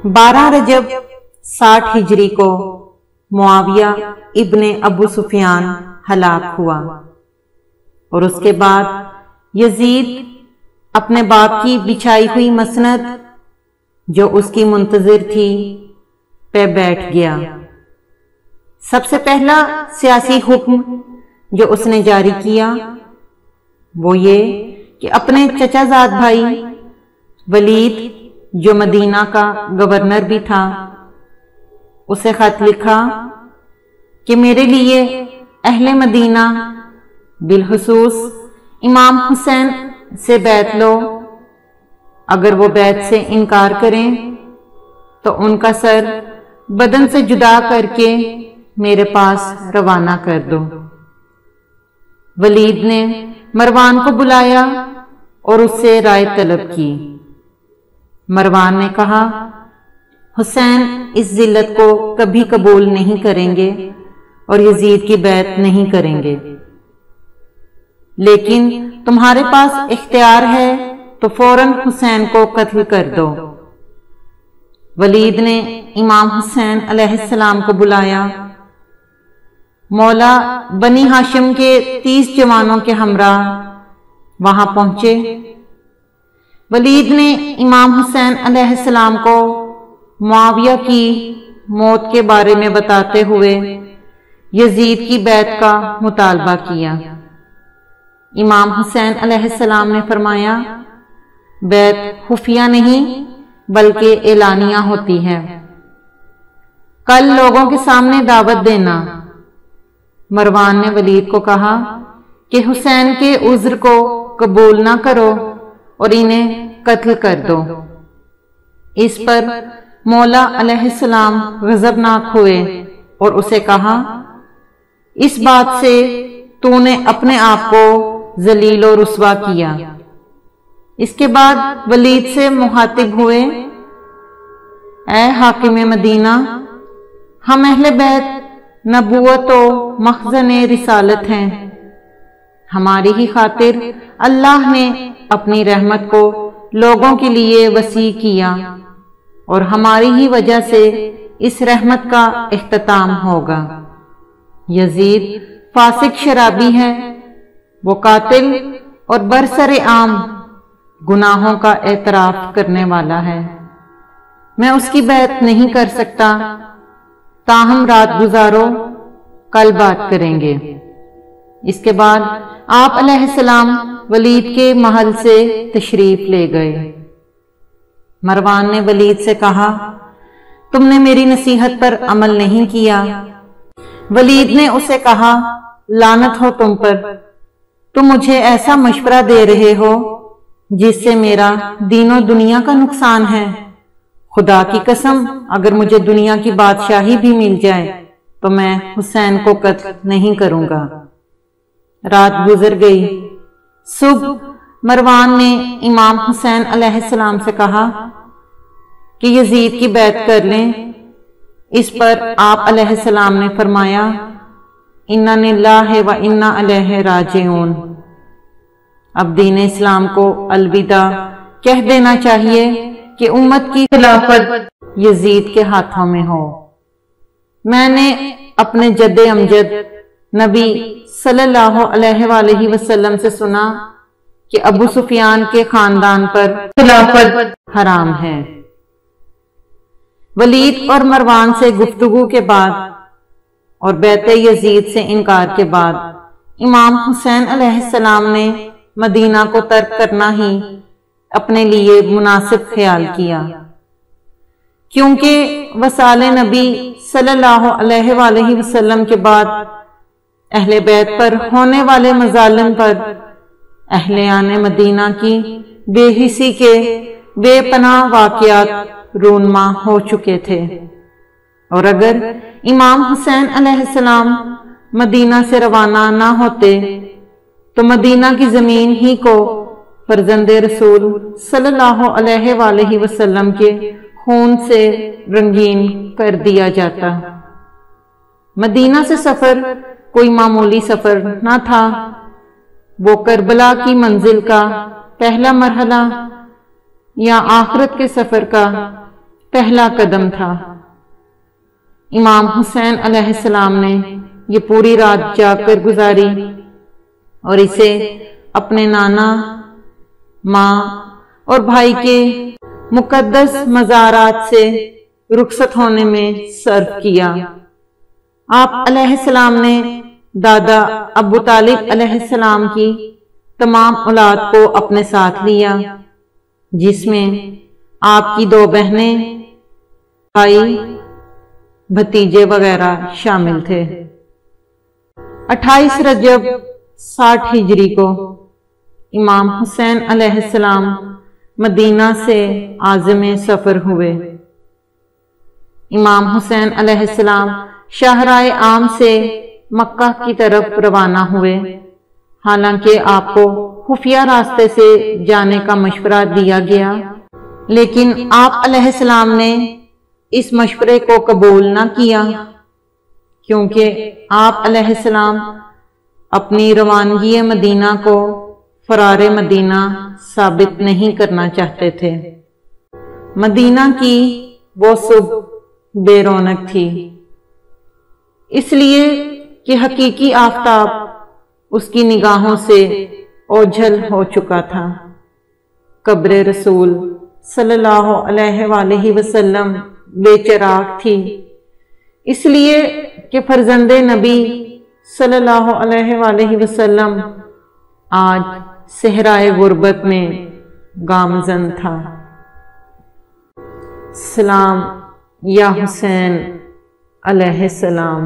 12 रजब 60 हिजरी को मुआविया इब्ने अबू सुफियान हलाक हुआ और उसके बाद यजीद अपने बाप की बिछाई हुई मसनद जो उसकी मुंतजिर थी पे बैठ गया। सबसे पहला सियासी हुक्म जो उसने जारी किया वो ये कि अपने चचाजाद भाई वलीद जो मदीना का गवर्नर भी था उसे खत लिखा कि मेरे लिए अहले मदीना बिलखुसूस इमाम हुसैन से बैत लो। अगर वो बैत से इनकार करें तो उनका सर बदन से जुदा करके मेरे पास रवाना कर दो। वलीद ने मरवान को बुलाया और उससे राय तलब की। मरवान ने कहा, हुसैन इस जिल्लत को कभी कबूल नहीं करेंगे और यजीद की बैत नहीं करेंगे, लेकिन तुम्हारे पास इख्तियार है तो फौरन हुसैन को कत्ल कर दो। वलीद ने इमाम हुसैन अलैहिस्सलाम को बुलाया। मौला बनी हाशिम के 30 जवानों के हमरा वहां पहुंचे। वलीद ने इमाम हुसैन अलैहिस्सलाम को मुआविया की मौत के बारे में बताते हुए यजीद की बैत का मुतालबा किया। इमाम हुसैन अलैहिस्सलाम ने फरमाया, बैत खुफिया नहीं बल्कि एलानिया होती है, कल लोगों के सामने दावत देना। मरवान ने वलीद को कहा कि हुसैन के उज्र को कबूल ना करो और इन्हें कत्ल कर दो। इस पर मौला अलैहिस्सलाम गजबनाक हुए और उसे कहा, इस बात से तूने अपने आप को जलील और रुस्वा किया। इसके बाद वलीद से मुखातिब हुए, ऐ हाकिम मदीना, हम अहले बैत नबूवत व मखज़न रिसालत हैं। हमारी ही खातिर अल्लाह ने अपनी रहमत को लोगों के लिए वसी किया और हमारी ही वजह से इस रहमत का इख्तिताम होगा। यजीद फासिक शराबी है, वो कातिल और बरसरे आम गुनाहों का एतराफ करने वाला है। मैं उसकी बैत नहीं कर सकता, ताहम रात गुजारो, कल बात करेंगे। इसके बाद आप अलैहिस्सलाम वलीद के महल से तशरीफ ले गए। मरवान ने वलीद से कहा, तुमने मेरी नसीहत पर अमल नहीं किया। वलीद ने उसे कहा, लानत हो तुम पर, तुम मुझे ऐसा मशवरा दे रहे हो जिससे मेरा दीनों दुनिया का नुकसान है। खुदा की कसम, अगर मुझे दुनिया की बादशाही भी मिल जाए तो मैं हुसैन को कत्ल नहीं करूंगा। रात गुजर गई। सुबह मरवान ने इमाम हुसैन अलैहिस्सलाम से कहा कि यजीद की बैत कर लें। इस पर आप अलैहिस्सलाम ने फरमाया, इन्ना लिल्लाहि व इन्ना इलैहि राजिऊन। अब दीन इस्लाम को अलविदा कह देना चाहिए कि उम्मत की खिलाफत यजीद के हाथों में हो। मैंने अपने जद्दे अमजद नबी सल्लल्लाहु अलैहि वसल्लम से सुना कि अबू सुफियान के खानदान पर खिलाफत हराम है। वलीद और मरवान से गुफ्तगू के बाद और बैत यजीद से इनकार के बाद इमाम हुसैन अलैहिस्सलाम ने मदीना को तर्क करना ही अपने लिए मुनासिब ख्याल किया, क्योंकि वसाले नबी सल्लल्लाहु अलैहि वसल्लम के बाद अहले बैत पर होने वाले मजालिम पर अहले आने मदीना की बेहिसी के बेपनाह वाक़यात रूनमा हो चुके थे। और अगर इमाम हुसैन अलैहिस्सलाम मदीना से रवाना ना होते तो मदीना की जमीन ही को फरजंदे रसूल सल्लल्लाहु अलैहि वसल्लम के खून से रंगीन कर दिया जाता। मदीना से सफर कोई मामूली सफर न था, वो करबला की मंजिल का पहला मरहला या आखिरत के सफर का پہلا قدم تھا۔ امام حسین علیہ السلام نے یہ پوری رات جاگ کر گزاری اور اسے اپنے نانا، ماں اور بھائی کے مقدس مزارات سے رخصت ہونے میں صرف کیا۔ آپ علیہ السلام نے دادا ابو طالب علیہ السلام کی تمام اولاد کو اپنے ساتھ لیا، جس میں آپ کی 2 بہنیں، بھائی، بھتیجے وغیرہ شامل تھے۔ 28 رجب 60 ہجری کو امام حسین علیہ السلام مدینہ سے عازم سفر ہوئے۔ امام حسین علیہ السلام شاہراہ عام سے مکہ کی طرف روانہ ہوئے، حالانکہ آپ کو خفیہ راستے سے جانے کا مشورہ دیا گیا، لیکن آپ علیہ السلام نے اس مشورے کو قبول نہ کیا، کیونکہ آپ علیہ السلام اپنی روانگی مدینہ کو فرار مدینہ ثابت نہیں کرنا چاہتے تھے۔ مدینہ کی وہ صبح بے رونق تھی، اس لیے کہ حقیقی آفتاب اس کی نگاہوں سے اوجھل ہو چکا تھا۔ قبر رسول صلی اللہ علیہ وآلہ وسلم بے چراغ تھی، اس لیے کہ فرزند نبی صلی اللہ علیہ وآلہ وسلم آج صحرائے غربت میں گامزن تھا۔ سلام یا حسین علیہ السلام۔